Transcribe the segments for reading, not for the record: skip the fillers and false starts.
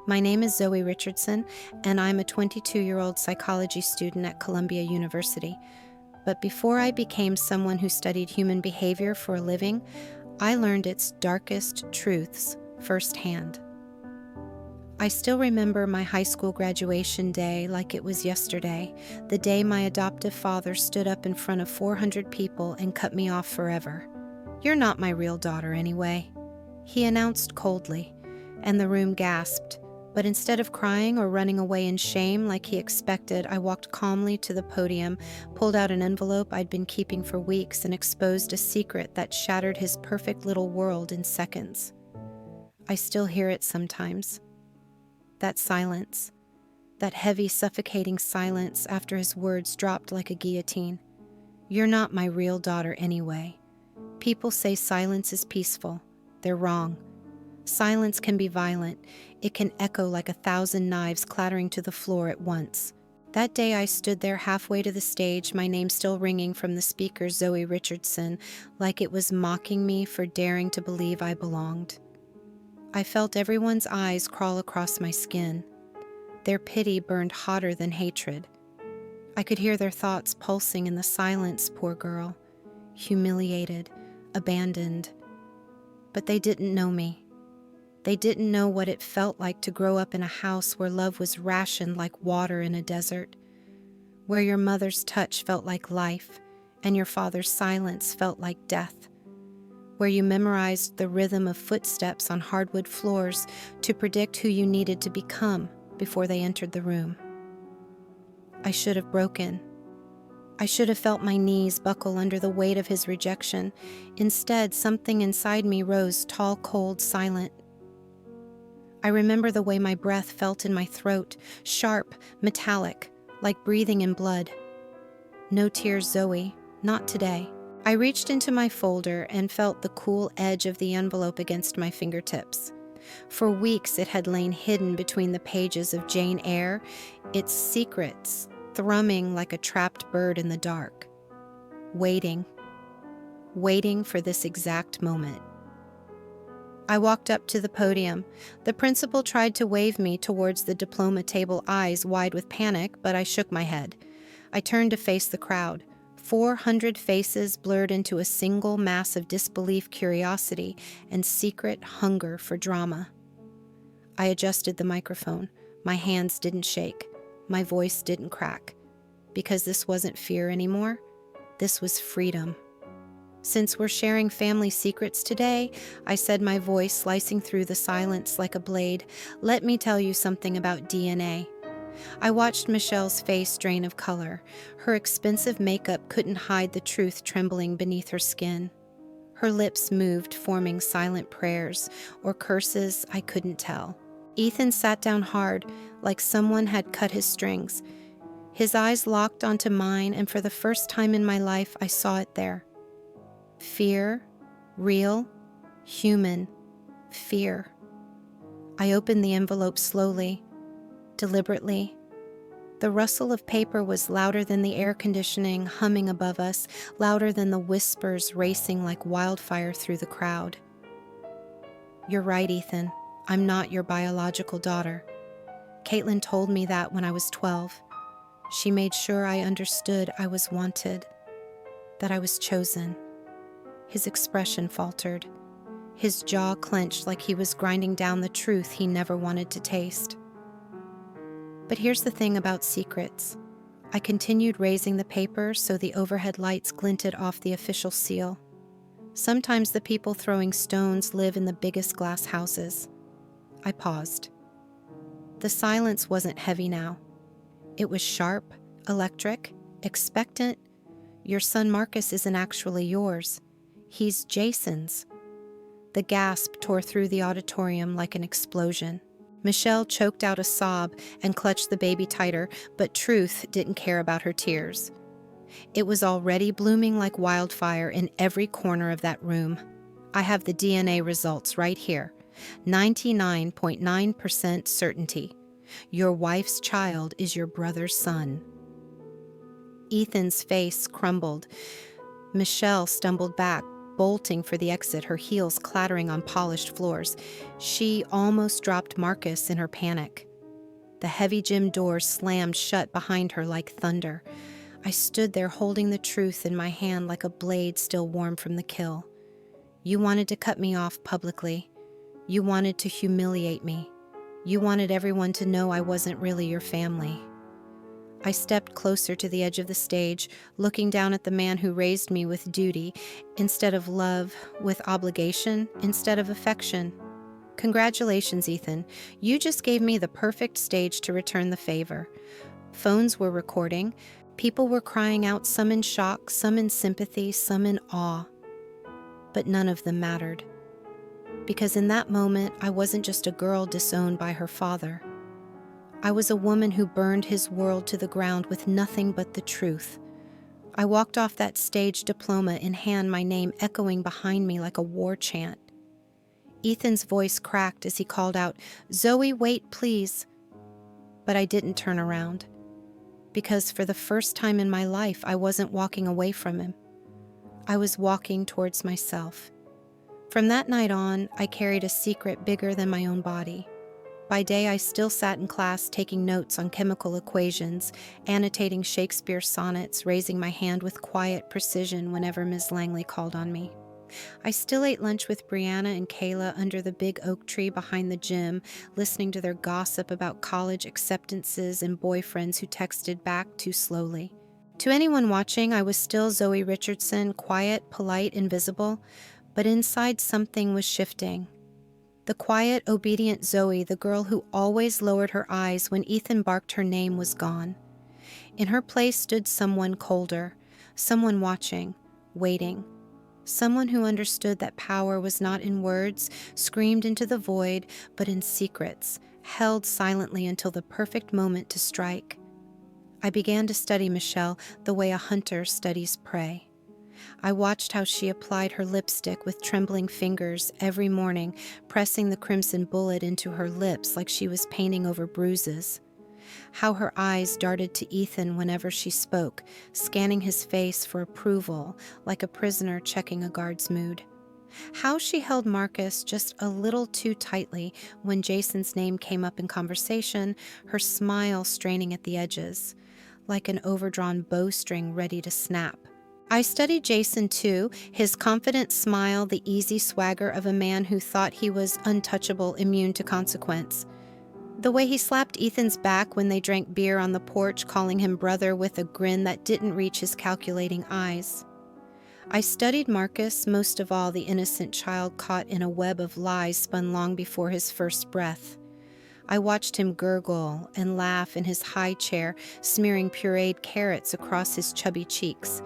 My name is Zoe Richardson, and I'm a 22-year-old psychology student at Columbia University. But before I became someone who studied human behavior for a living, I learned its darkest truths firsthand. I still remember my high school graduation day like it was yesterday, the day my adoptive father stood up in front of 400 people and cut me off forever. "You're not my real daughter anyway," he announced coldly, and the room gasped. But instead of crying or running away in shame like he expected, I walked calmly to the podium, pulled out an envelope I'd been keeping for weeks, and exposed a secret that shattered his perfect little world in seconds. I still hear it sometimes. That silence, that heavy, suffocating silence after his words dropped like a guillotine. "You're not my real daughter anyway." People say silence is peaceful. They're wrong. Silence can be violent. It can echo like 1,000 knives clattering to the floor at once. That day I stood there halfway to the stage, my name still ringing from the speaker, Zoe Richardson, like it was mocking me for daring to believe I belonged. I felt everyone's eyes crawl across my skin. Their pity burned hotter than hatred. I could hear their thoughts pulsing in the silence, poor girl. Humiliated, abandoned. But they didn't know me. They didn't know what it felt like to grow up in a house where love was rationed like water in a desert, where your mother's touch felt like life and your father's silence felt like death, where you memorized the rhythm of footsteps on hardwood floors to predict who you needed to become before they entered the room. I should have broken. I should have felt my knees buckle under the weight of his rejection. Instead, something inside me rose tall, cold, silent. I remember the way my breath felt in my throat, sharp, metallic, like breathing in blood. "No tears, Zoe, not today." I reached into my folder and felt the cool edge of the envelope against my fingertips. For weeks it had lain hidden between the pages of Jane Eyre, its secrets thrumming like a trapped bird in the dark. Waiting for this exact moment. I walked up to the podium. The principal tried to wave me towards the diploma table, eyes wide with panic, but I shook my head. I turned to face the crowd. 400 faces blurred into a single mass of disbelief, curiosity, and secret hunger for drama. I adjusted the microphone. My hands didn't shake. My voice didn't crack. Because this wasn't fear anymore. This was freedom. "Since we're sharing family secrets today," I said, my voice slicing through the silence like a blade, "let me tell you something about DNA." I watched Michelle's face drain of color. Her expensive makeup couldn't hide the truth trembling beneath her skin. Her lips moved, forming silent prayers, or curses I couldn't tell. Ethan sat down hard, like someone had cut his strings. His eyes locked onto mine, and for the first time in my life, I saw it there. Fear, real, human, fear. I opened the envelope slowly, deliberately. The rustle of paper was louder than the air conditioning humming above us, louder than the whispers racing like wildfire through the crowd. "You're right, Ethan. I'm not your biological daughter. Caitlin told me that when I was 12. She made sure I understood I was wanted, that I was chosen." His expression faltered. His jaw clenched like he was grinding down the truth he never wanted to taste. But here's the thing about secrets. I continued raising the paper so the overhead lights glinted off the official seal. Sometimes the people throwing stones live in the biggest glass houses. I paused. The silence wasn't heavy now. It was sharp, electric, expectant. "Your son Marcus isn't actually yours. He's Jason's." The gasp tore through the auditorium like an explosion. Michelle choked out a sob and clutched the baby tighter, but truth didn't care about her tears. It was already blooming like wildfire in every corner of that room. I have the DNA results right here. 99.9% certainty. Your wife's child is your brother's son. Ethan's face crumbled. Michelle stumbled back, bolting for the exit, her heels clattering on polished floors. She almost dropped Marcus in her panic. The heavy gym door slammed shut behind her like thunder. I stood there holding the truth in my hand like a blade still warm from the kill. You wanted to cut me off publicly. You wanted to humiliate me. You wanted everyone to know I wasn't really your family. I stepped closer to the edge of the stage, looking down at the man who raised me with duty instead of love, with obligation instead of affection. Congratulations, Ethan. You just gave me the perfect stage to return the favor. Phones were recording. People were crying out, some in shock, some in sympathy, some in awe. But none of them mattered. Because in that moment, I wasn't just a girl disowned by her father. I was a woman who burned his world to the ground with nothing but the truth. I walked off that stage, diploma in hand, my name echoing behind me like a war chant. Ethan's voice cracked as he called out, "Zoe, wait, please." But I didn't turn around. Because for the first time in my life, I wasn't walking away from him. I was walking towards myself. From that night on, I carried a secret bigger than my own body. By day, I still sat in class taking notes on chemical equations, annotating Shakespeare sonnets, raising my hand with quiet precision whenever Ms. Langley called on me. I still ate lunch with Brianna and Kayla under the big oak tree behind the gym, listening to their gossip about college acceptances and boyfriends who texted back too slowly. To anyone watching, I was still Zoe Richardson, quiet, polite, invisible, but inside something was shifting. The quiet, obedient Zoe, the girl who always lowered her eyes when Ethan barked her name, was gone. In her place stood someone colder, someone watching, waiting, someone who understood that power was not in words, screamed into the void, but in secrets, held silently until the perfect moment to strike. I began to study Michelle the way a hunter studies prey. I watched how she applied her lipstick with trembling fingers every morning, pressing the crimson bullet into her lips like she was painting over bruises. How her eyes darted to Ethan whenever she spoke, scanning his face for approval, like a prisoner checking a guard's mood. How she held Marcus just a little too tightly when Jason's name came up in conversation, her smile straining at the edges, like an overdrawn bowstring ready to snap. I studied Jason too, his confident smile, the easy swagger of a man who thought he was untouchable, immune to consequence. The way he slapped Ethan's back when they drank beer on the porch, calling him brother with a grin that didn't reach his calculating eyes. I studied Marcus, most of all the innocent child caught in a web of lies spun long before his first breath. I watched him gurgle and laugh in his high chair, smearing pureed carrots across his chubby cheeks.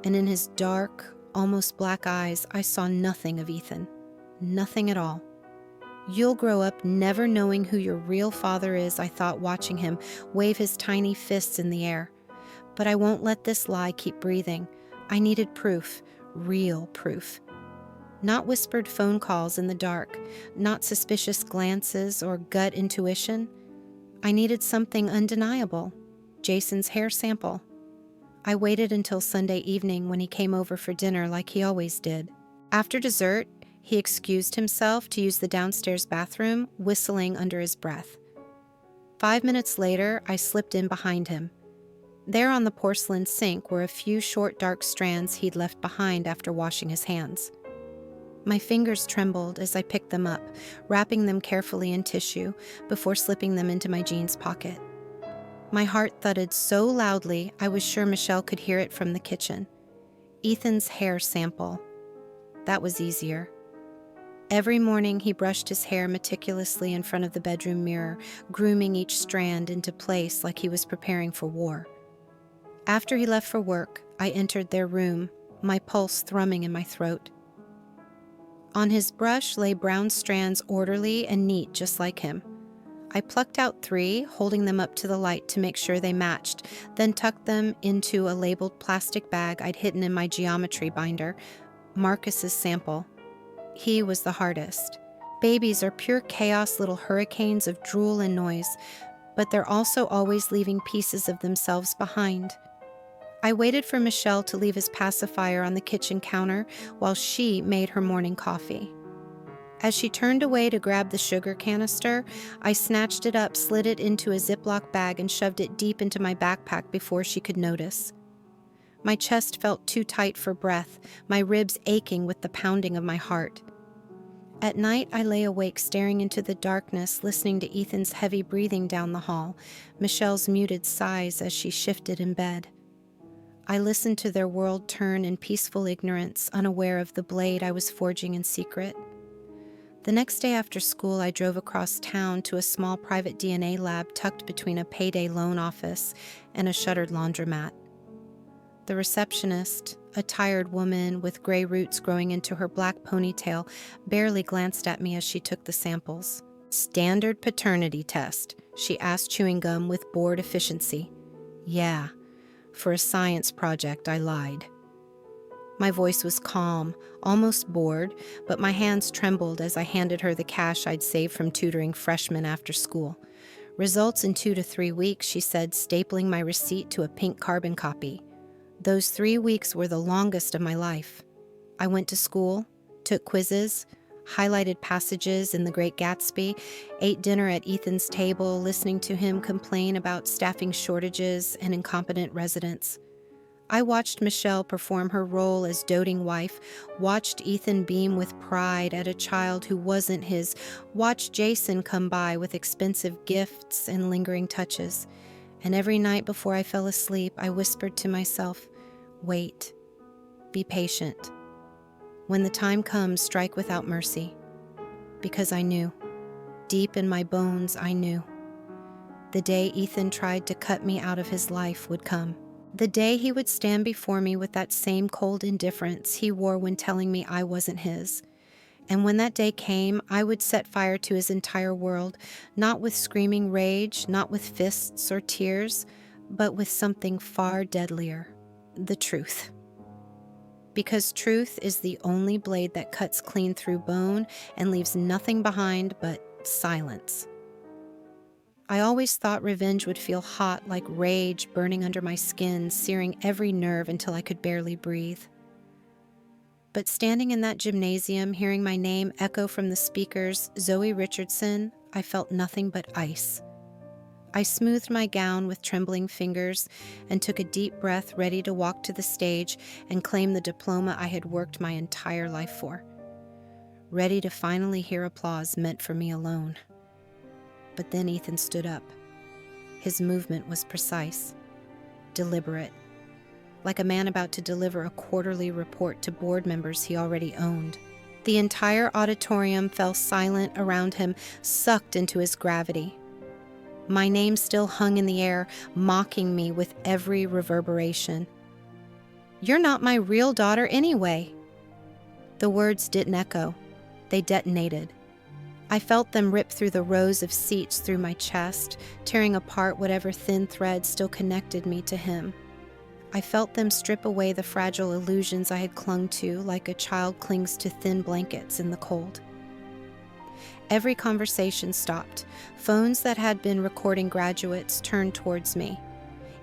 And in his dark, almost black eyes, I saw nothing of Ethan. Nothing at all. You'll grow up never knowing who your real father is, I thought, watching him wave his tiny fists in the air. But I won't let this lie keep breathing. I needed proof, real proof. Not whispered phone calls in the dark, not suspicious glances or gut intuition. I needed something undeniable. Jason's hair sample. I waited until Sunday evening when he came over for dinner like he always did. After dessert, he excused himself to use the downstairs bathroom, whistling under his breath. 5 minutes later, I slipped in behind him. There on the porcelain sink were a few short dark strands he'd left behind after washing his hands. My fingers trembled as I picked them up, wrapping them carefully in tissue before slipping them into my jeans pocket. My heart thudded so loudly I was sure Michelle could hear it from the kitchen. Ethan's hair sample. That was easier. Every morning he brushed his hair meticulously in front of the bedroom mirror, grooming each strand into place like he was preparing for war. After he left for work, I entered their room, my pulse thrumming in my throat. On his brush lay brown strands, orderly and neat, just like him. I plucked out 3, holding them up to the light to make sure they matched, then tucked them into a labeled plastic bag I'd hidden in my geometry binder, Marcus's sample. He was the hardest. Babies are pure chaos, little hurricanes of drool and noise, but they're also always leaving pieces of themselves behind. I waited for Michelle to leave his pacifier on the kitchen counter while she made her morning coffee. As she turned away to grab the sugar canister, I snatched it up, slid it into a Ziploc bag, and shoved it deep into my backpack before she could notice. My chest felt too tight for breath, my ribs aching with the pounding of my heart. At night, I lay awake staring into the darkness, listening to Ethan's heavy breathing down the hall, Michelle's muted sighs as she shifted in bed. I listened to their world turn in peaceful ignorance, unaware of the blade I was forging in secret. The next day after school, I drove across town to a small private DNA lab tucked between a payday loan office and a shuttered laundromat. The receptionist, a tired woman with gray roots growing into her black ponytail, barely glanced at me as she took the samples. "Standard paternity test," she asked, chewing gum with bored efficiency. "Yeah, for a science project, I lied." My voice was calm, almost bored, but my hands trembled as I handed her the cash I'd saved from tutoring freshmen after school. "Results in 2 to 3 weeks," she said, stapling my receipt to a pink carbon copy. Those 3 weeks were the longest of my life. I went to school, took quizzes, highlighted passages in The Great Gatsby, ate dinner at Ethan's table, listening to him complain about staffing shortages and incompetent residents. I watched Michelle perform her role as doting wife, watched Ethan beam with pride at a child who wasn't his, watched Jason come by with expensive gifts and lingering touches. And every night before I fell asleep, I whispered to myself, "Wait, be patient. When the time comes, strike without mercy." Because I knew, deep in my bones, I knew. The day Ethan tried to cut me out of his life would come. The day he would stand before me with that same cold indifference he wore when telling me I wasn't his. And when that day came, I would set fire to his entire world, not with screaming rage, not with fists or tears, but with something far deadlier: the truth. Because truth is the only blade that cuts clean through bone and leaves nothing behind but silence. I always thought revenge would feel hot, like rage burning under my skin, searing every nerve until I could barely breathe. But standing in that gymnasium, hearing my name echo from the speakers, Zoe Richardson, I felt nothing but ice. I smoothed my gown with trembling fingers and took a deep breath, ready to walk to the stage and claim the diploma I had worked my entire life for. Ready to finally hear applause meant for me alone. But then Ethan stood up. His movement was precise, deliberate, like a man about to deliver a quarterly report to board members he already owned. The entire auditorium fell silent around him, sucked into his gravity. My name still hung in the air, mocking me with every reverberation. "You're not my real daughter anyway." The words didn't echo. They detonated. I felt them rip through the rows of seats through my chest, tearing apart whatever thin thread still connected me to him. I felt them strip away the fragile illusions I had clung to, like a child clings to thin blankets in the cold. Every conversation stopped. Phones that had been recording graduates turned towards me.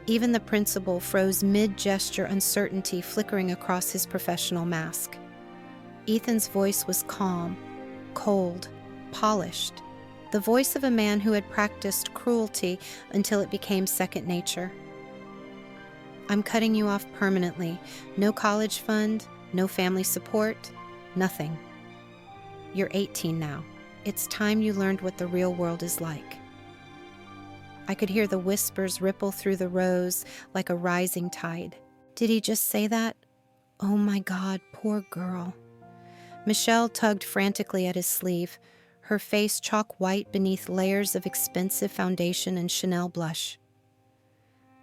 Even the principal froze mid-gesture, uncertainty flickering across his professional mask. Ethan's voice was calm, cold, polished, the voice of a man who had practiced cruelty until it became second nature. "I'm cutting you off permanently. No college fund, no family support, nothing. You're 18 now. It's time you learned what the real world is like." I could hear the whispers ripple through the rows like a rising tide. Did he just say that? Oh my God, poor girl. Michelle tugged frantically at his sleeve, her face chalk white beneath layers of expensive foundation and Chanel blush.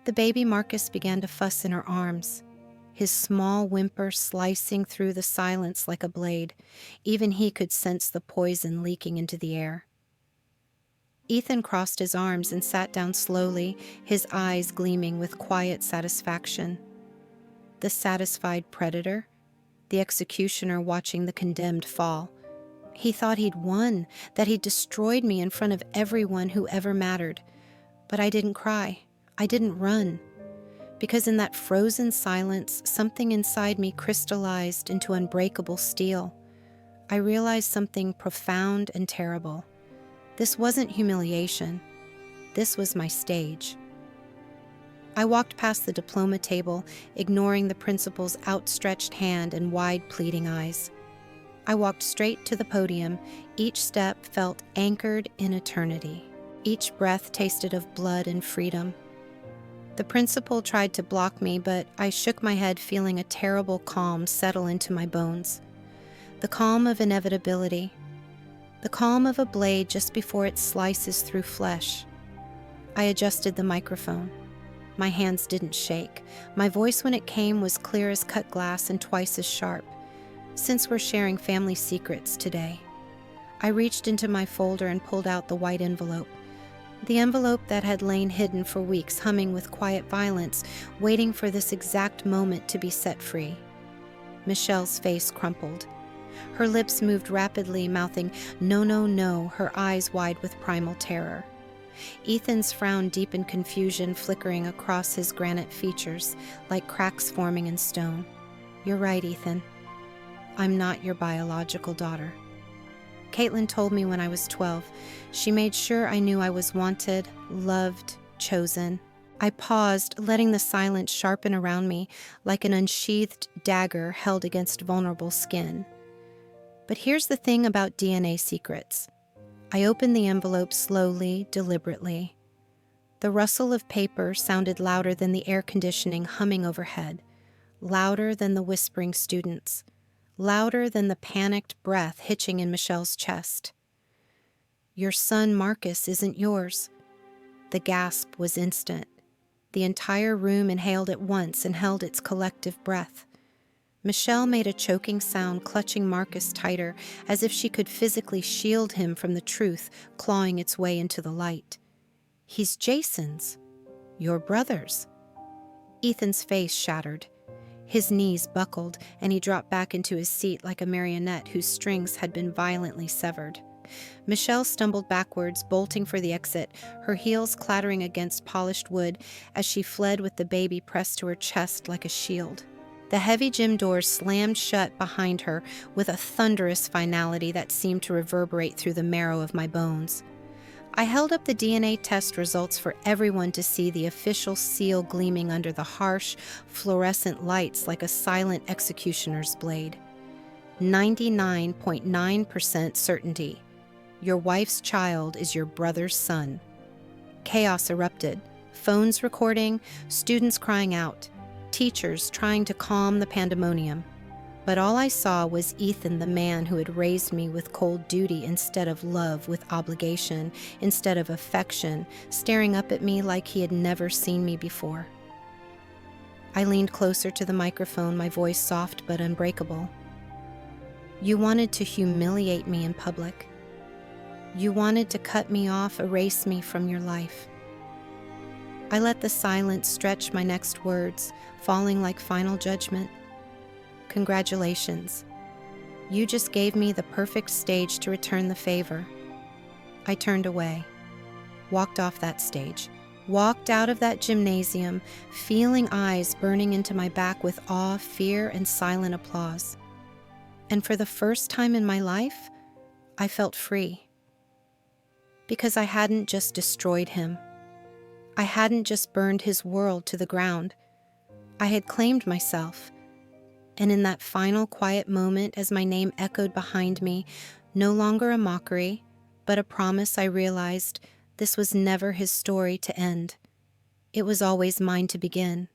The baby Marcus began to fuss in her arms, his small whimper slicing through the silence like a blade. Even he could sense the poison leaking into the air. Ethan crossed his arms and sat down slowly, his eyes gleaming with quiet satisfaction. The satisfied predator, the executioner watching the condemned fall. He thought he'd won, that he'd destroyed me in front of everyone who ever mattered. But I didn't cry. I didn't run. because in that frozen silence, something inside me crystallized into unbreakable steel. I realized something profound and terrible. This wasn't humiliation. This was my stage. I walked past the diploma table, ignoring the principal's outstretched hand and wide, pleading eyes. I walked straight to the podium. Each step felt anchored in eternity. Each breath tasted of blood and freedom. The principal tried to block me, but I shook my head, feeling a terrible calm settle into my bones. The calm of inevitability. The calm of a blade just before it slices through flesh. I adjusted the microphone. My hands didn't shake. My voice, when it came, was clear as cut glass and twice as sharp. Since we're sharing family secrets today. I reached into my folder and pulled out the white envelope. The envelope that had lain hidden for weeks, humming with quiet violence, waiting for this exact moment to be set free. Michelle's face crumpled. Her lips moved rapidly, mouthing, "No, no, no," her eyes wide with primal terror. Ethan's frown deepened, confusion flickering across his granite features, like cracks forming in stone. "You're right, Ethan. I'm not your biological daughter." Caitlin told me when I was 12. She made sure I knew I was wanted, loved, chosen. I paused, letting the silence sharpen around me like an unsheathed dagger held against vulnerable skin. But here's the thing about DNA secrets. I opened the envelope slowly, deliberately. The rustle of paper sounded louder than the air conditioning humming overhead, louder than the whispering students, louder than the panicked breath hitching in Michelle's chest. "Your son, Marcus, isn't yours." The gasp was instant. The entire room inhaled at once and held its collective breath. Michelle made a choking sound, clutching Marcus tighter, as if she could physically shield him from the truth clawing its way into the light. "He's Jason's. Your brother's." Ethan's face shattered. His knees buckled, and he dropped back into his seat like a marionette whose strings had been violently severed. Michelle stumbled backwards, bolting for the exit, her heels clattering against polished wood as she fled with the baby pressed to her chest like a shield. The heavy gym doors slammed shut behind her with a thunderous finality that seemed to reverberate through the marrow of my bones. I held up the DNA test results for everyone to see, the official seal gleaming under the harsh, fluorescent lights like a silent executioner's blade. 99.9% certainty. Your wife's child is your brother's son. Chaos erupted. Phones recording, students crying out, teachers trying to calm the pandemonium. But all I saw was Ethan, the man who had raised me with cold duty instead of love, with obligation instead of affection, staring up at me like he had never seen me before. I leaned closer to the microphone, my voice soft but unbreakable. "You wanted to humiliate me in public. You wanted to cut me off, erase me from your life." I let the silence stretch my next words, falling like final judgment. "Congratulations. You just gave me the perfect stage to return the favor." I turned away, walked off that stage, walked out of that gymnasium, feeling eyes burning into my back with awe, fear, and silent applause. And for the first time in my life, I felt free. Because I hadn't just destroyed him. I hadn't just burned his world to the ground. I had claimed myself. And in that final quiet moment, as my name echoed behind me, no longer a mockery, but a promise, I realized this was never his story to end. It was always mine to begin.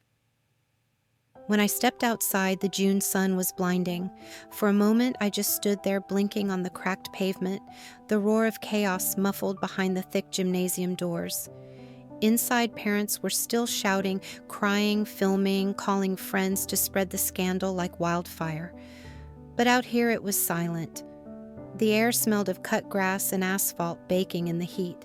When I stepped outside, the June sun was blinding. For a moment, I just stood there blinking on the cracked pavement, the roar of chaos muffled behind the thick gymnasium doors. Inside, parents were still shouting, crying, filming, calling friends to spread the scandal like wildfire. But out here it was silent. The air smelled of cut grass and asphalt baking in the heat.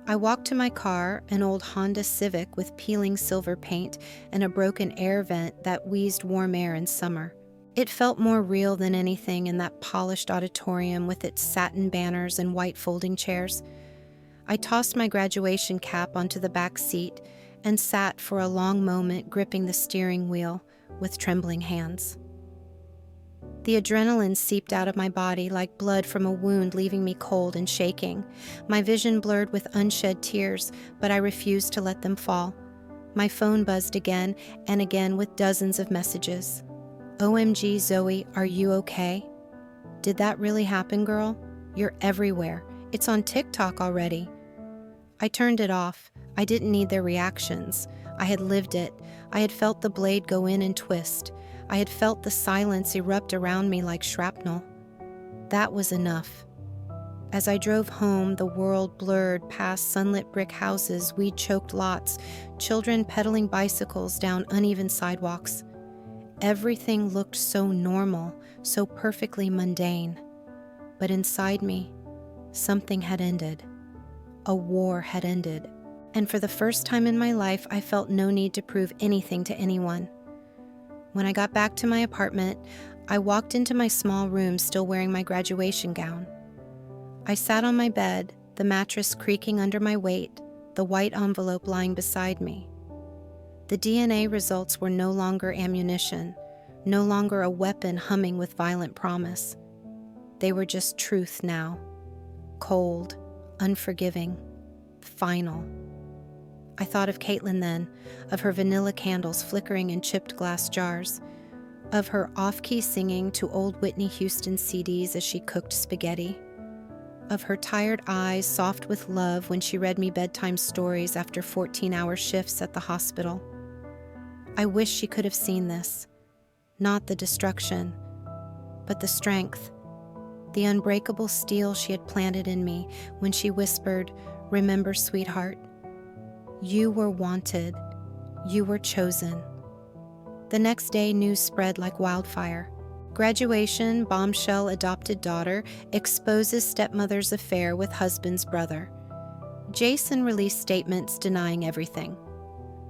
I walked to my car, an old Honda Civic with peeling silver paint and a broken air vent that wheezed warm air in summer. It felt more real than anything in that polished auditorium with its satin banners and white folding chairs. I tossed my graduation cap onto the back seat and sat for a long moment gripping the steering wheel with trembling hands. The adrenaline seeped out of my body like blood from a wound, leaving me cold and shaking. My vision blurred with unshed tears, but I refused to let them fall. My phone buzzed again and again with dozens of messages. OMG, Zoe, are you okay? Did that really happen, girl? You're everywhere. It's on TikTok already. I turned it off. I didn't need their reactions. I had lived it. I had felt the blade go in and twist. I had felt the silence erupt around me like shrapnel. That was enough. As I drove home, the world blurred past sunlit brick houses, weed-choked lots, children pedaling bicycles down uneven sidewalks. Everything looked so normal, so perfectly mundane. But inside me, something had ended. A war had ended. And for the first time in my life, I felt no need to prove anything to anyone. When I got back to my apartment, I walked into my small room still wearing my graduation gown. I sat on my bed, the mattress creaking under my weight, the white envelope lying beside me. The DNA results were no longer ammunition, no longer a weapon humming with violent promise. They were just truth now. Cold, unforgiving, final. I thought of Caitlin then, of her vanilla candles flickering in chipped glass jars, of her off-key singing to old Whitney Houston CDs as she cooked spaghetti, of her tired eyes soft with love when she read me bedtime stories after 14-hour shifts at the hospital. I wish she could have seen this. Not the destruction, but the strength, the unbreakable steel she had planted in me when she whispered, "Remember, sweetheart, you were wanted. You were chosen." The next day, news spread like wildfire. Graduation, bombshell adopted daughter exposes stepmother's affair with husband's brother. Jason released statements denying everything.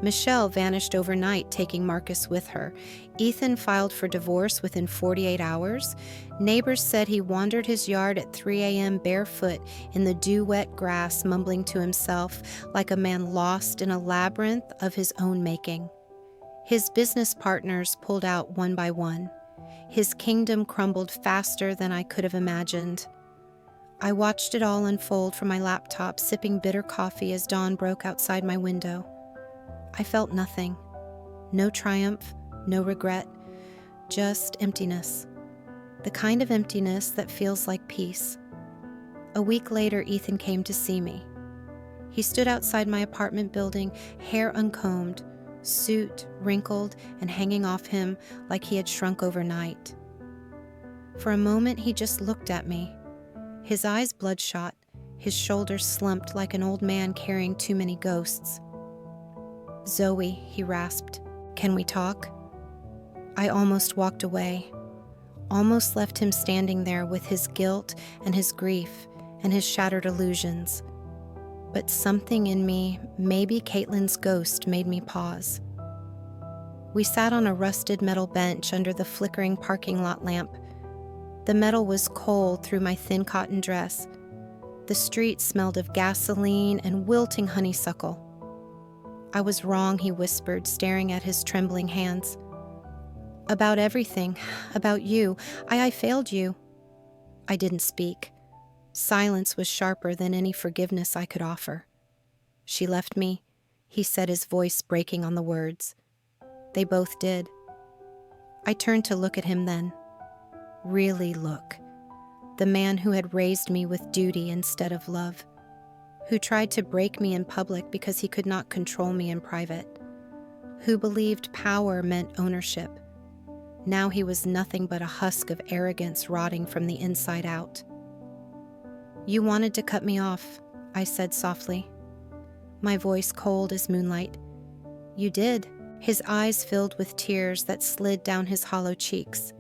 Michelle vanished overnight, taking Marcus with her. Ethan filed for divorce within 48 hours. Neighbors said he wandered his yard at 3 a.m. barefoot in the dew-wet grass, mumbling to himself like a man lost in a labyrinth of his own making. His business partners pulled out one by one. His kingdom crumbled faster than I could have imagined. I watched it all unfold from my laptop, sipping bitter coffee as dawn broke outside my window. I felt nothing. No triumph, no regret, just emptiness. The kind of emptiness that feels like peace. A week later, Ethan came to see me. He stood outside my apartment building, hair uncombed, suit wrinkled and hanging off him like he had shrunk overnight. For a moment, he just looked at me. His eyes bloodshot, his shoulders slumped like an old man carrying too many ghosts. "Zoe," he rasped, "can we talk?" I almost walked away, almost left him standing there with his guilt and his grief and his shattered illusions. But something in me, maybe Caitlin's ghost, made me pause. We sat on a rusted metal bench under the flickering parking lot lamp. The metal was cold through my thin cotton dress. The street smelled of gasoline and wilting honeysuckle. "I was wrong," he whispered, staring at his trembling hands. "About everything. About you. I failed you." I didn't speak. Silence was sharper than any forgiveness I could offer. "She left me," he said, his voice breaking on the words. They both did. I turned to look at him then. Really look. The man who had raised me with duty instead of love. Who tried to break me in public because he could not control me in private. Who believed power meant ownership. Now he was nothing but a husk of arrogance rotting from the inside out. "You wanted to cut me off," I said softly, my voice cold as moonlight. "You did." His eyes filled with tears that slid down his hollow cheeks.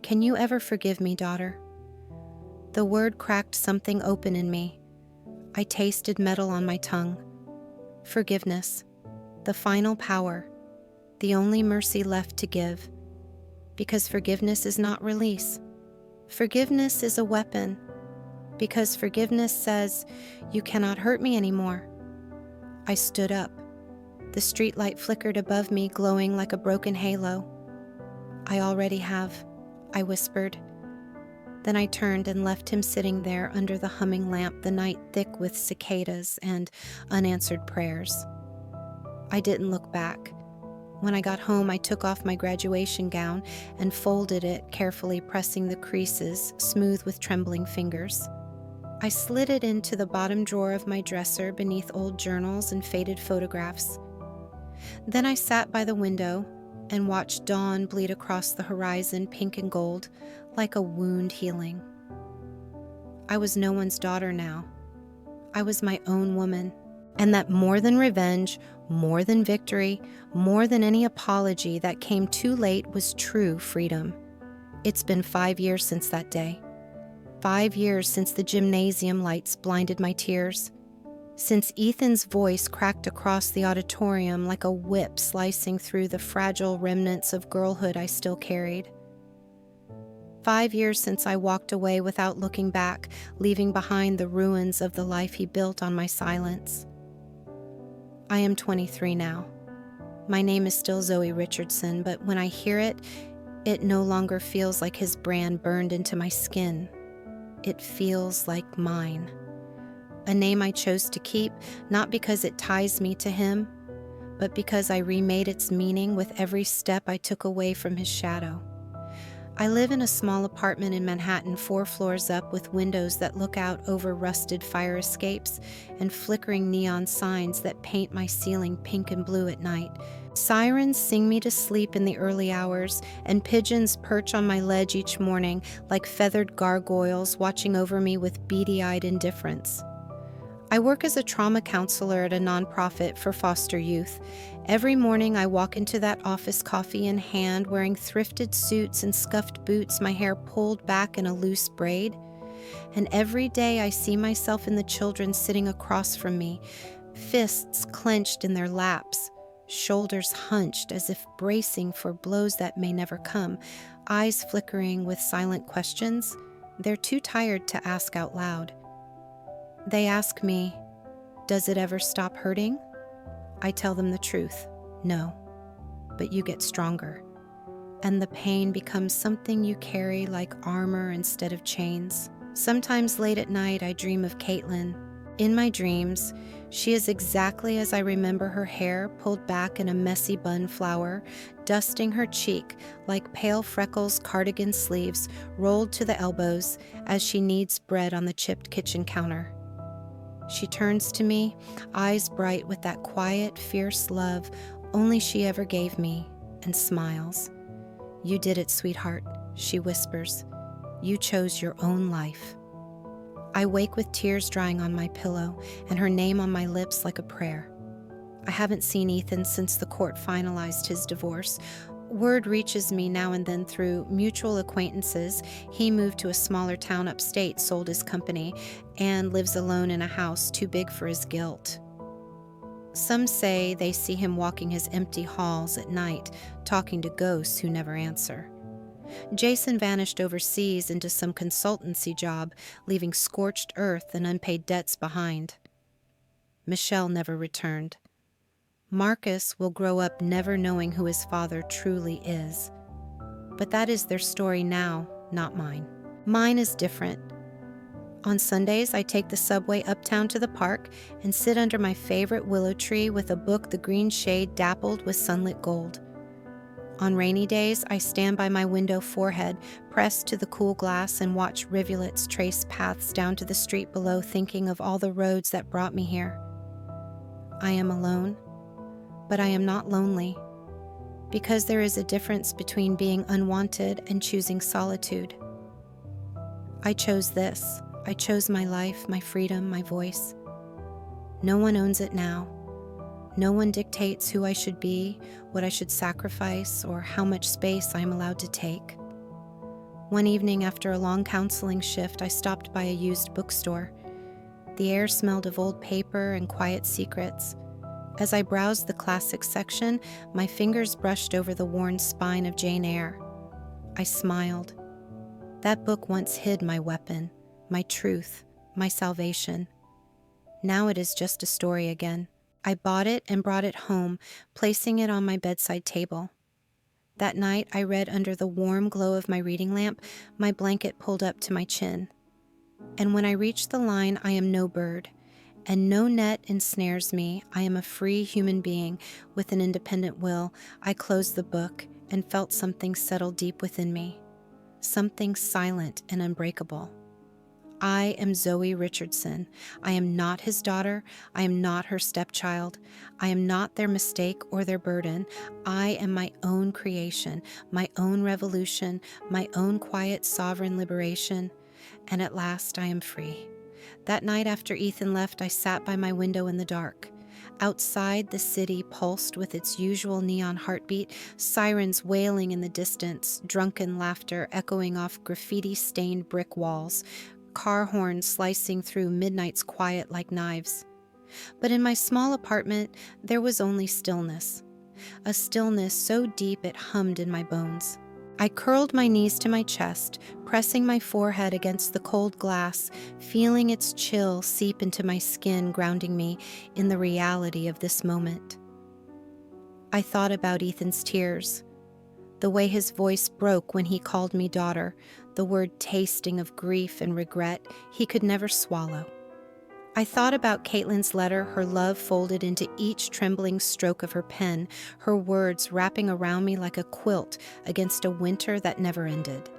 "Can you ever forgive me, daughter?" The word cracked something open in me. I tasted metal on my tongue. Forgiveness. The final power. The only mercy left to give. Because forgiveness is not release. Forgiveness is a weapon. Because forgiveness says, "You cannot hurt me anymore." I stood up. The streetlight flickered above me, glowing like a broken halo. "I already have," I whispered. Then I turned and left him sitting there under the humming lamp, the night thick with cicadas and unanswered prayers. I didn't look back. When I got home, I took off my graduation gown and folded it, carefully pressing the creases, smooth with trembling fingers. I slid it into the bottom drawer of my dresser beneath old journals and faded photographs. Then I sat by the window and watched dawn bleed across the horizon, pink and gold, like a wound healing. I was no one's daughter now. I was my own woman. And that more than revenge, more than victory, more than any apology that came too late was true freedom. It's been 5 years since that day. 5 years since the gymnasium lights blinded my tears. Since Ethan's voice cracked across the auditorium like a whip slicing through the fragile remnants of girlhood I still carried. 5 years since I walked away without looking back, leaving behind the ruins of the life he built on my silence. I am 23 now. My name is still Zoe Richardson, but when I hear it, it no longer feels like his brand burned into my skin. It feels like mine. A name I chose to keep, not because it ties me to him, but because I remade its meaning with every step I took away from his shadow. I live in a small apartment in Manhattan, 4 floors up, with windows that look out over rusted fire escapes and flickering neon signs that paint my ceiling pink and blue at night. Sirens sing me to sleep in the early hours, and pigeons perch on my ledge each morning like feathered gargoyles watching over me with beady-eyed indifference. I work as a trauma counselor at a nonprofit for foster youth. Every morning I walk into that office, coffee in hand, wearing thrifted suits and scuffed boots, my hair pulled back in a loose braid. And every day I see myself in the children sitting across from me, fists clenched in their laps, shoulders hunched as if bracing for blows that may never come, eyes flickering with silent questions they're too tired to ask out loud. They ask me, "Does it ever stop hurting?" I tell them the truth, no, but you get stronger. And the pain becomes something you carry like armor instead of chains. Sometimes late at night I dream of Caitlin. In my dreams, she is exactly as I remember her hair, pulled back in a messy bun flower, dusting her cheek like pale freckles cardigan sleeves rolled to the elbows as she kneads bread on the chipped kitchen counter. She turns to me, eyes bright with that quiet, fierce love only she ever gave me, and smiles. "You did it, sweetheart," she whispers. "You chose your own life." I wake with tears drying on my pillow and her name on my lips like a prayer. I haven't seen Ethan since the court finalized his divorce. Word reaches me now and then through mutual acquaintances. He moved to a smaller town upstate, sold his company, and lives alone in a house too big for his guilt. Some say they see him walking his empty halls at night, talking to ghosts who never answer. Jason vanished overseas into some consultancy job, leaving scorched earth and unpaid debts behind. Michelle never returned. Marcus will grow up never knowing who his father truly is. But that is their story now, not mine. Mine is different. On Sundays, I take the subway uptown to the park and sit under my favorite willow tree with a book the green shade dappled with sunlit gold. On rainy days, I stand by my window forehead, pressed to the cool glass, and watch rivulets trace paths down to the street below, thinking of all the roads that brought me here. I am alone, but I am not lonely, because there is a difference between being unwanted and choosing solitude. I chose this. I chose my life, my freedom, my voice. No one owns it now. No one dictates who I should be, what I should sacrifice, or how much space I am allowed to take. One evening after a long counseling shift, I stopped by a used bookstore. The air smelled of old paper and quiet secrets. As I browsed the classics section, my fingers brushed over the worn spine of Jane Eyre. I smiled. That book once hid my weapon, my truth, my salvation. Now it is just a story again. I bought it and brought it home, placing it on my bedside table. That night, I read under the warm glow of my reading lamp, my blanket pulled up to my chin. And when I reached the line, I am no bird, and no net ensnares me. I am a free human being with an independent will. I closed the book and felt something settle deep within me, something silent and unbreakable. I am Zoe Richardson. I am not his daughter. I am not her stepchild. I am not their mistake or their burden. I am my own creation, my own revolution, my own quiet sovereign liberation. And at last I am free. That night after Ethan left, I sat by my window in the dark. Outside, the city pulsed with its usual neon heartbeat, sirens wailing in the distance, drunken laughter echoing off graffiti-stained brick walls, car horns slicing through midnight's quiet like knives. But in my small apartment, there was only stillness, a stillness so deep it hummed in my bones. I curled my knees to my chest, pressing my forehead against the cold glass, feeling its chill seep into my skin, grounding me in the reality of this moment. I thought about Ethan's tears, the way his voice broke when he called me daughter, the word tasting of grief and regret he could never swallow. I thought about Caitlin's letter, her love folded into each trembling stroke of her pen, her words wrapping around me like a quilt against a winter that never ended.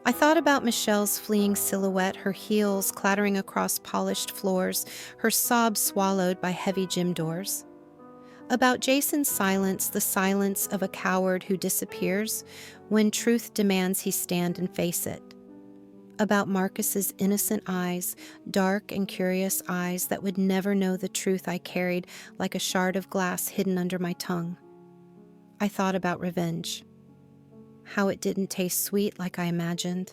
I thought about Michelle's fleeing silhouette, her heels clattering across polished floors, her sobs swallowed by heavy gym doors. About Jason's silence, the silence of a coward who disappears when truth demands he stand and face it. About Marcus's innocent eyes, dark and curious eyes that would never know the truth I carried like a shard of glass hidden under my tongue. I thought about revenge. How it didn't taste sweet like I imagined.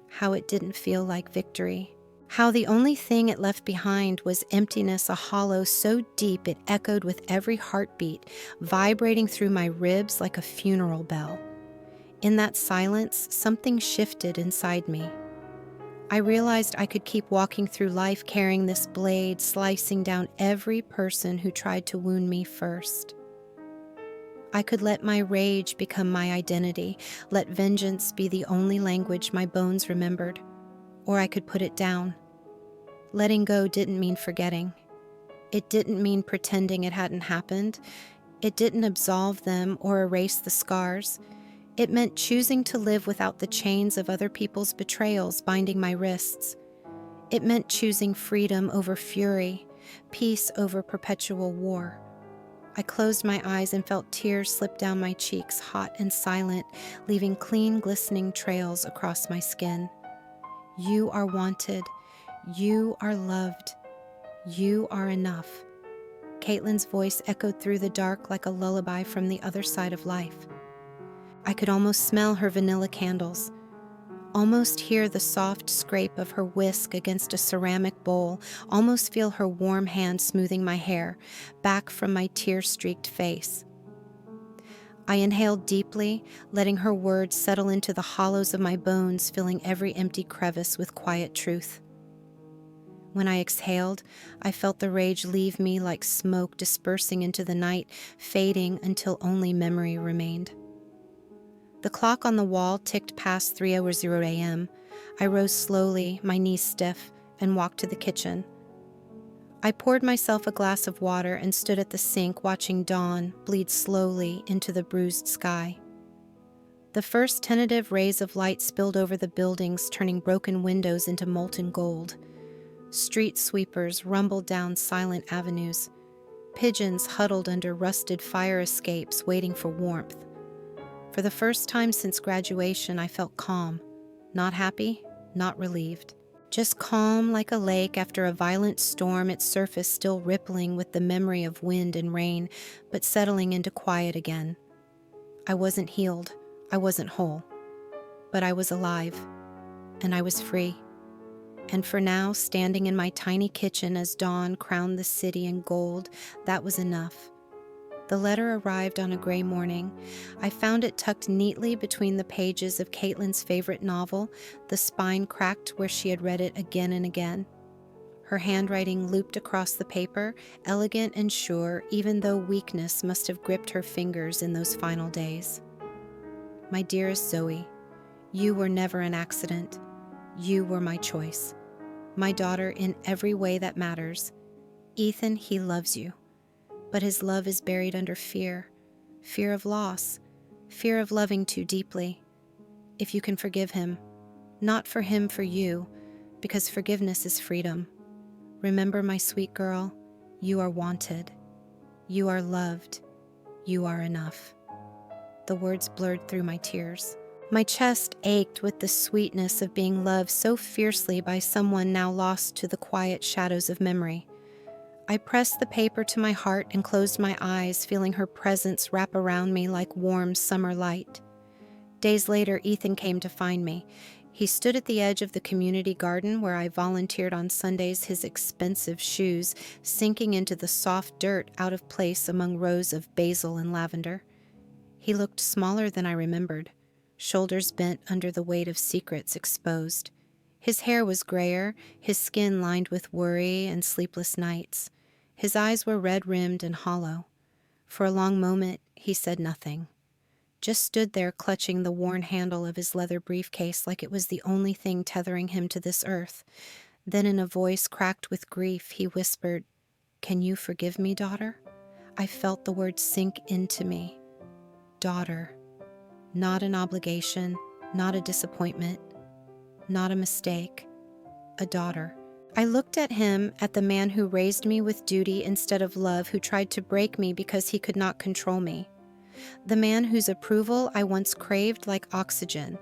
How it didn't feel like victory. How the only thing it left behind was emptiness, a hollow so deep it echoed with every heartbeat, vibrating through my ribs like a funeral bell. In that silence, something shifted inside me. I realized I could keep walking through life carrying this blade, slicing down every person who tried to wound me first. I could let my rage become my identity, let vengeance be the only language my bones remembered, or I could put it down. Letting go didn't mean forgetting. It didn't mean pretending it hadn't happened. It didn't absolve them or erase the scars. It meant choosing to live without the chains of other people's betrayals binding my wrists. It meant choosing freedom over fury, peace over perpetual war. I closed my eyes and felt tears slip down my cheeks, hot and silent, leaving clean, glistening trails across my skin. You are wanted. You are loved. You are enough. Caitlin's voice echoed through the dark like a lullaby from the other side of life. I could almost smell her vanilla candles, almost hear the soft scrape of her whisk against a ceramic bowl, almost feel her warm hand smoothing my hair back from my tear-streaked face. I inhaled deeply, letting her words settle into the hollows of my bones, filling every empty crevice with quiet truth. When I exhaled, I felt the rage leave me like smoke dispersing into the night, fading until only memory remained. The clock on the wall ticked past 3:00 a.m. I rose slowly, my knees stiff, and walked to the kitchen. I poured myself a glass of water and stood at the sink watching dawn bleed slowly into the bruised sky. The first tentative rays of light spilled over the buildings, turning broken windows into molten gold. Street sweepers rumbled down silent avenues. Pigeons huddled under rusted fire escapes, waiting for warmth. For the first time since graduation, I felt calm. Not happy, not relieved. Just calm like a lake after a violent storm, its surface still rippling with the memory of wind and rain, but settling into quiet again. I wasn't healed, I wasn't whole, but I was alive, and I was free. And for now, standing in my tiny kitchen as dawn crowned the city in gold, that was enough. The letter arrived on a gray morning. I found it tucked neatly between the pages of Caitlin's favorite novel, the spine cracked where she had read it again and again. her handwriting looped across the paper, elegant and sure, even though weakness must have gripped her fingers in those final days. My dearest Zoe, you were never an accident. You were my choice. My daughter in every way that matters. Ethan, he loves you. But his love is buried under fear. Fear of loss. Fear of loving too deeply. If you can forgive him, not for him, for you, because forgiveness is freedom. Remember, my sweet girl, you are wanted. You are loved. You are enough. The words blurred through my tears. My chest ached with the sweetness of being loved so fiercely by someone now lost to the quiet shadows of memory. I pressed the paper to my heart and closed my eyes, feeling her presence wrap around me like warm summer light. Days later, Ethan came to find me. He stood at the edge of the community garden where I volunteered on Sundays, his expensive shoes sinking into the soft dirt out of place among rows of basil and lavender. He looked smaller than I remembered, shoulders bent under the weight of secrets exposed. His hair was grayer, his skin lined with worry and sleepless nights. His eyes were red-rimmed and hollow. For a long moment, he said nothing. Just stood there clutching the worn handle of his leather briefcase like it was the only thing tethering him to this earth. Then in a voice cracked with grief, he whispered, "Can you forgive me, daughter?" I felt the words sink into me. Daughter. Not an obligation, not a disappointment, not a mistake. A daughter. I looked at him, at the man who raised me with duty instead of love, who tried to break me because he could not control me. The man whose approval I once craved like oxygen.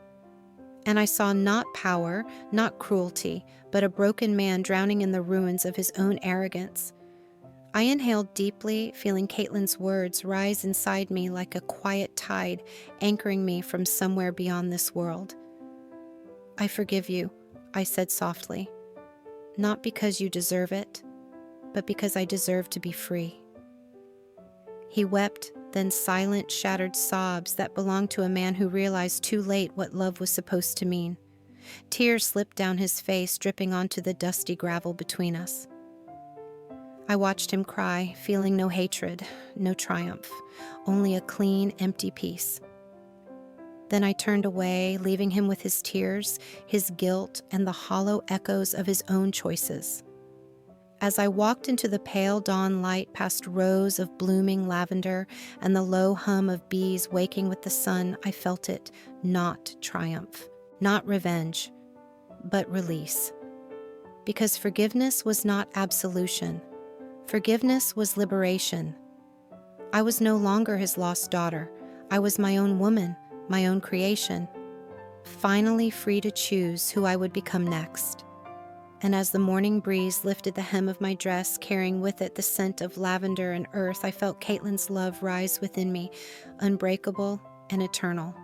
And I saw not power, not cruelty, but a broken man drowning in the ruins of his own arrogance. I inhaled deeply, feeling Caitlin's words rise inside me like a quiet tide, anchoring me from somewhere beyond this world. "I forgive you," I said softly. "Not because you deserve it, but because I deserve to be free." He wept, then silent, shattered sobs that belonged to a man who realized too late what love was supposed to mean. Tears slipped down his face, dripping onto the dusty gravel between us. I watched him cry, feeling no hatred, no triumph, only a clean, empty peace. Then I turned away, leaving him with his tears, his guilt, and the hollow echoes of his own choices. As I walked into the pale dawn light past rows of blooming lavender and the low hum of bees waking with the sun, I felt it, not triumph, not revenge, but release. Because forgiveness was not absolution. Forgiveness was liberation. I was no longer his lost daughter. I was my own woman, my own creation, finally free to choose who I would become next. And as the morning breeze lifted the hem of my dress, carrying with it the scent of lavender and earth, I felt Caitlin's love rise within me, unbreakable and eternal.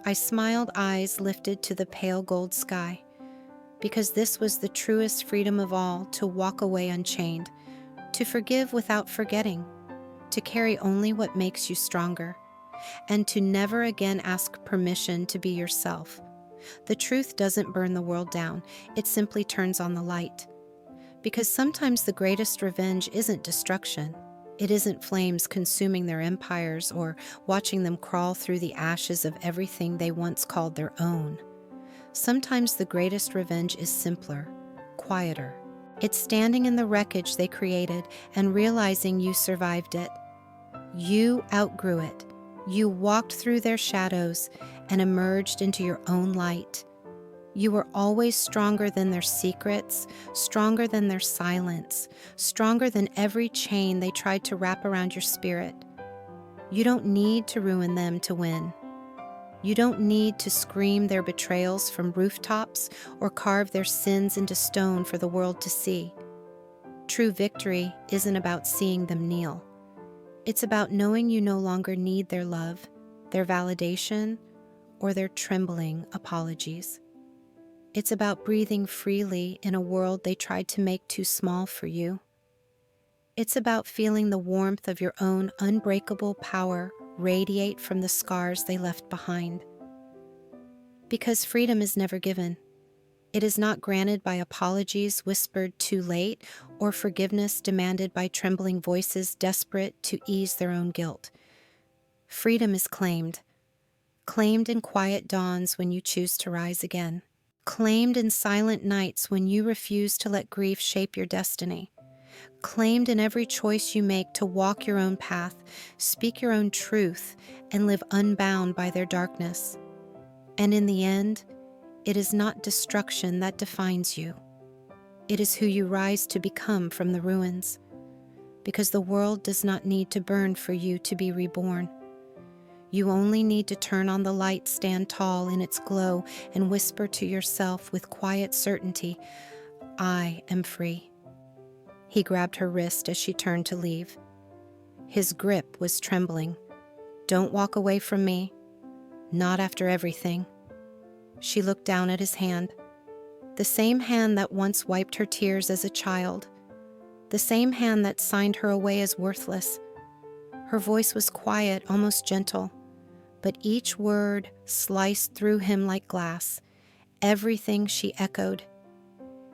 I smiled, eyes lifted to the pale gold sky, because this was the truest freedom of all, to walk away unchained, to forgive without forgetting, to carry only what makes you stronger, and to never again ask permission to be yourself. The truth doesn't burn the world down, it simply turns on the light. Because sometimes the greatest revenge isn't destruction. It isn't flames consuming their empires or watching them crawl through the ashes of everything they once called their own. Sometimes the greatest revenge is simpler, quieter. It's standing in the wreckage they created and realizing you survived it. You outgrew it. You walked through their shadows and emerged into your own light. You were always stronger than their secrets, stronger than their silence, stronger than every chain they tried to wrap around your spirit. You don't need to ruin them to win. You don't need to scream their betrayals from rooftops or carve their sins into stone for the world to see. True victory isn't about seeing them kneel. It's about knowing you no longer need their love, their validation, or their trembling apologies. It's about breathing freely in a world they tried to make too small for you. It's about feeling the warmth of your own unbreakable power radiate from the scars they left behind. Because freedom is never given. It is not granted by apologies whispered too late or forgiveness demanded by trembling voices desperate to ease their own guilt. Freedom is claimed in quiet dawns when you choose to rise again, claimed in silent nights when you refuse to let grief shape your destiny, claimed in every choice you make to walk your own path, speak your own truth, and live unbound by their darkness. And in the end, it is not destruction that defines you. It is who you rise to become from the ruins, because the world does not need to burn for you to be reborn. You only need to turn on the light, stand tall in its glow, and whisper to yourself with quiet certainty, "I am free." He grabbed her wrist as she turned to leave. His grip was trembling. "Don't walk away from me. Not after everything." She looked down at his hand, the same hand that once wiped her tears as a child, the same hand that signed her away as worthless. Her voice was quiet, almost gentle, but each word sliced through him like glass. Everything she echoed.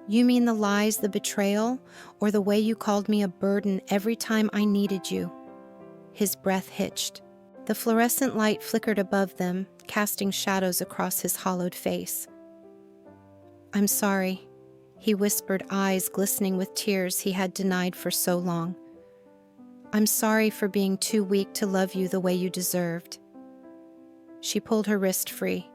"You mean the lies, the betrayal, or the way you called me a burden every time I needed you?" His breath hitched. The fluorescent light flickered above them, casting shadows across his hollowed face. "I'm sorry," he whispered, eyes glistening with tears he had denied for so long. "I'm sorry for being too weak to love you the way you deserved." She pulled her wrist free,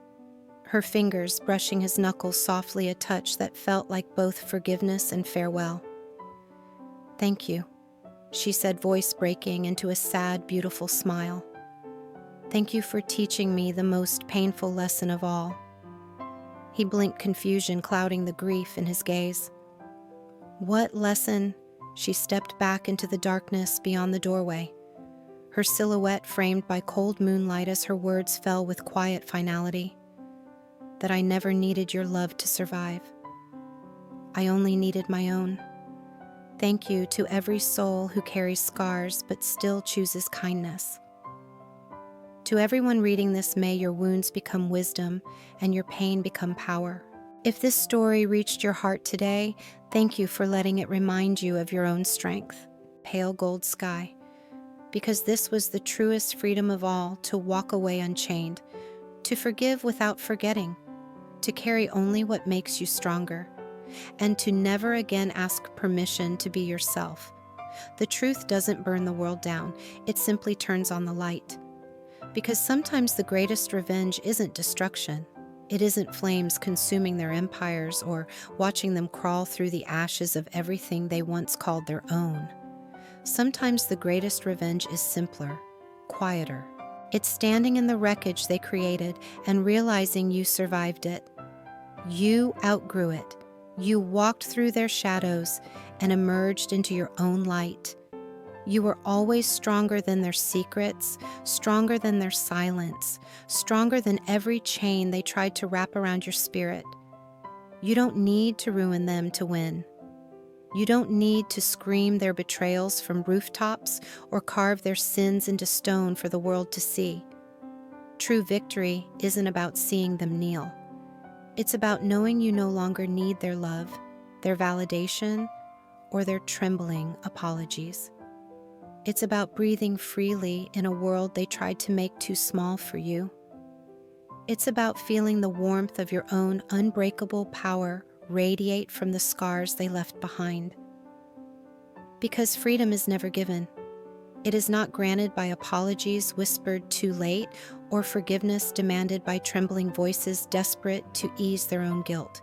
her fingers brushing his knuckles softly, a touch that felt like both forgiveness and farewell. "Thank you," she said, voice breaking into a sad, beautiful smile. "Thank you for teaching me the most painful lesson of all." He blinked, confusion clouding the grief in his gaze. "What lesson?" She stepped back into the darkness beyond the doorway, her silhouette framed by cold moonlight as her words fell with quiet finality. "That I never needed your love to survive. I only needed my own. Thank you to every soul who carries scars but still chooses kindness. To everyone reading this, may your wounds become wisdom and your pain become power." If this story reached your heart today, thank you for letting it remind you of your own strength. Pale gold sky. Because this was the truest freedom of all, to walk away unchained, to forgive without forgetting, to carry only what makes you stronger, and to never again ask permission to be yourself. The truth doesn't burn the world down, it simply turns on the light. Because sometimes the greatest revenge isn't destruction. It isn't flames consuming their empires or watching them crawl through the ashes of everything they once called their own. Sometimes the greatest revenge is simpler, quieter. It's standing in the wreckage they created and realizing you survived it. You outgrew it. You walked through their shadows and emerged into your own light. You were always stronger than their secrets, stronger than their silence, stronger than every chain they tried to wrap around your spirit. You don't need to ruin them to win. You don't need to scream their betrayals from rooftops or carve their sins into stone for the world to see. True victory isn't about seeing them kneel. It's about knowing you no longer need their love, their validation, or their trembling apologies. It's about breathing freely in a world they tried to make too small for you. It's about feeling the warmth of your own unbreakable power radiate from the scars they left behind. Because freedom is never given. It is not granted by apologies whispered too late or forgiveness demanded by trembling voices desperate to ease their own guilt.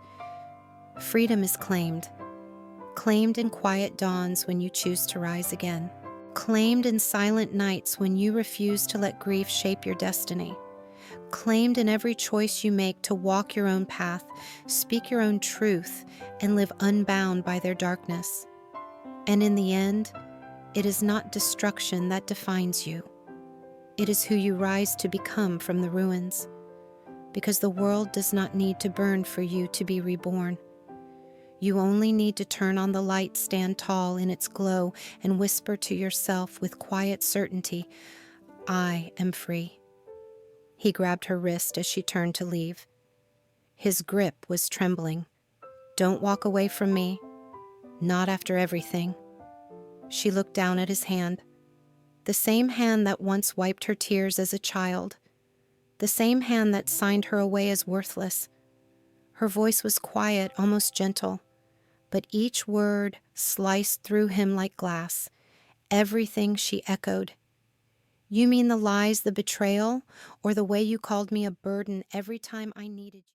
Freedom is claimed in quiet dawns when you choose to rise again, claimed in silent nights when you refuse to let grief shape your destiny, claimed in every choice you make to walk your own path, speak your own truth, and live unbound by their darkness. And in the end, it is not destruction that defines you. It is who you rise to become from the ruins, because the world does not need to burn for you to be reborn. You only need to turn on the light, stand tall in its glow, and whisper to yourself with quiet certainty, "I am free." He grabbed her wrist as she turned to leave. His grip was trembling. Don't walk away from me. Not after everything." She looked down at his hand. The same hand that once wiped her tears as a child. The same hand that signed her away as worthless. Her voice was quiet, almost gentle, but each word sliced through him like glass. Everything she echoed. "You mean the lies, the betrayal, or the way you called me a burden every time I needed you?"